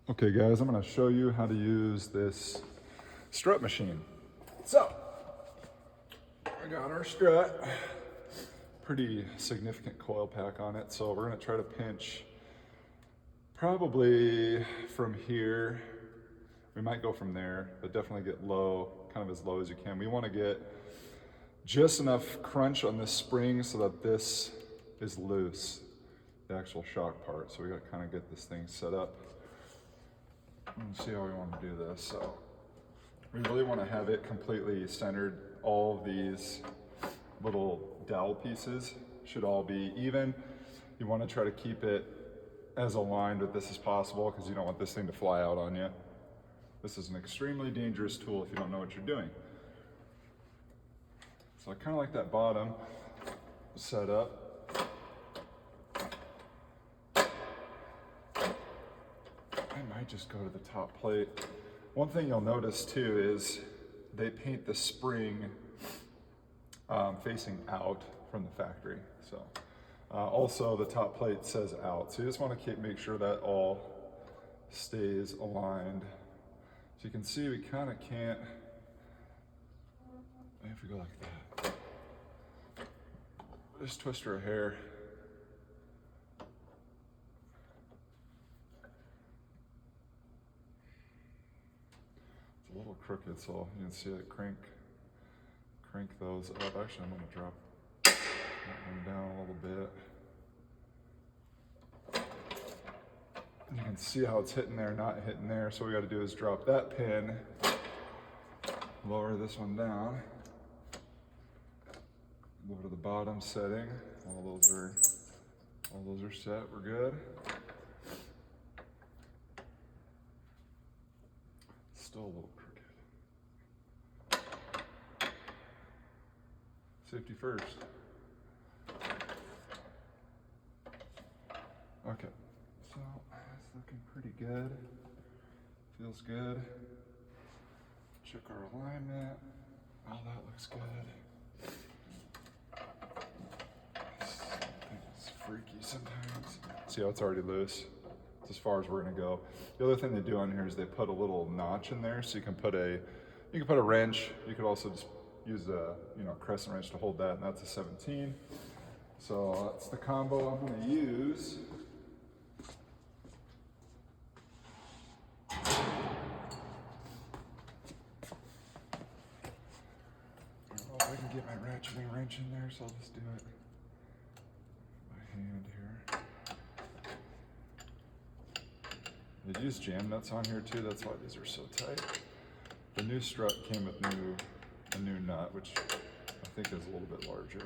Okay guys, I'm going to show you how to use this strut machine. So, I got our strut, pretty significant coil pack on it, so we're going to try to pinch probably from here. We might go from there, but definitely get low, kind of as low as you can. We want to get just enough crunch on this spring so that this is loose, the actual shock part. So we got to kind of get this thing set up. Let's see how we want to do this. So we really want to have it completely centered. All of these little dowel pieces should all be even. You want to try to keep it as aligned with this as possible because you don't want this thing to fly out on you. This is an extremely dangerous tool if you don't know what you're doing. So I kind of like that bottom setup. I might just go to the top plate. One thing you'll notice too is they paint the spring facing out from the factory. So also the top plate says out. So you just want to make sure that all stays aligned. So you can see we kind of can't, if we go like that, just twist her hair. It's a little crooked, so you can see it crank those up. Actually, I'm going to drop that one down a little bit. You can see how it's hitting there, not hitting there. So what we got to do is drop that pin, lower this one down, go to the bottom setting. All those are set. We're good. Still a little crooked. Safety first. Okay, so it's looking pretty good. Feels good. Check our alignment. All that looks good. It's freaky sometimes. See how it's already loose? It's as far as we're gonna go. The other thing they do on here is they put a little notch in there, so you can put a wrench. You could also just use a crescent wrench to hold that, and that's a 17. So that's the combo I'm gonna use. I can get my ratcheting wrench in there, so I'll just do it by hand here. They use jam nuts on here too, that's why these are so tight. The new strut came with a new nut, which I think is a little bit larger.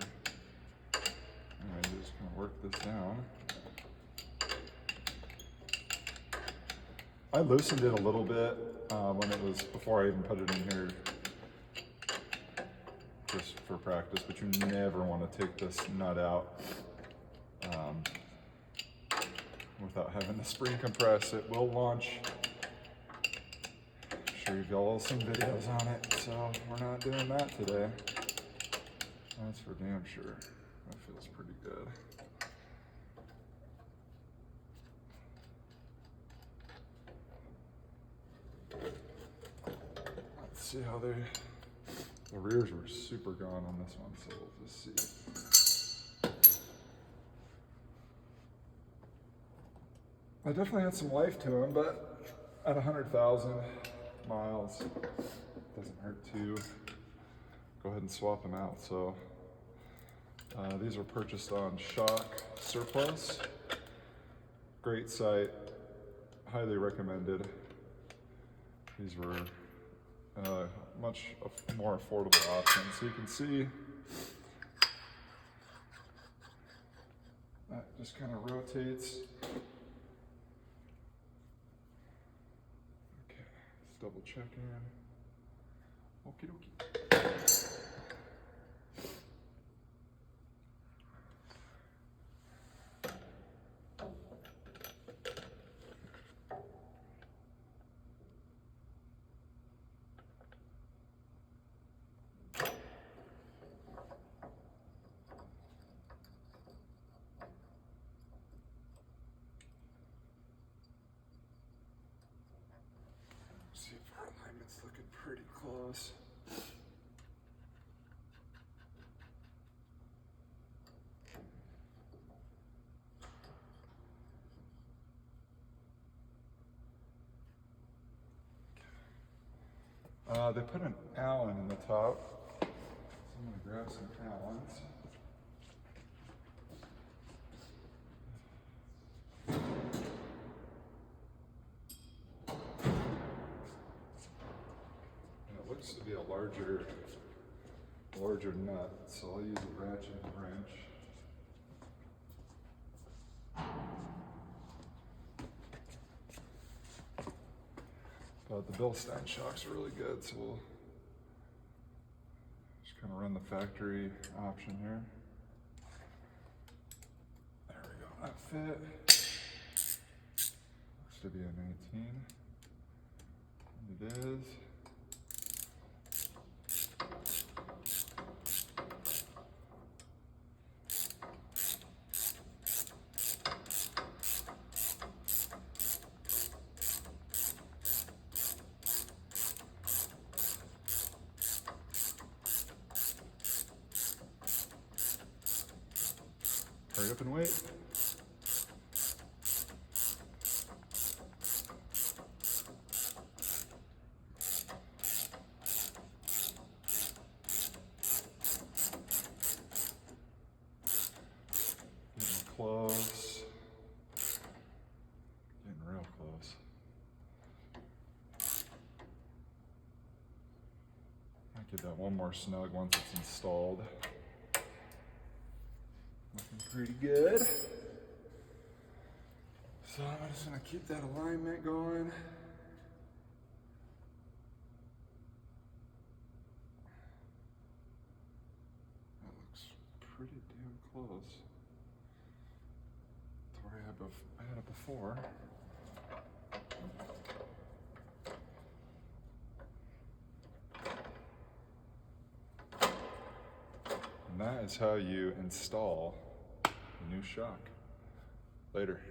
Alright, I'm just gonna work this down. I loosened it a little bit when it was, before I even put it in here, just for practice, but you never want to take this nut out without having the spring compress. It will launch. I'm sure you've all seen videos on it, so we're not doing that today. That's for damn sure. That feels pretty good. Let's see how the rears were super gone on this one, so we'll just see. I definitely had some life to them, but at 100,000 miles, it doesn't hurt to go ahead and swap them out. So these were purchased on Shock Surplus. Great site, highly recommended. These were much more affordable option. So you can see that just kind of rotates. Okay, let's double check in. Okie dokie. close. They put an Allen in the top, so I'm going to grab some Allens. And it looks to be a larger nut, so I'll use a ratchet and wrench. But the Bilstein shocks are really good, so we'll just kind of run the factory option here. There we go, that fit. Looks to be an 18. It is. Hurry up and wait. Getting close. Getting real close. Might get that one more snug once it's installed. Looking pretty good. So I'm just gonna keep that alignment going. That looks pretty damn close to where I had it before. And that is how you install the new shock. Later.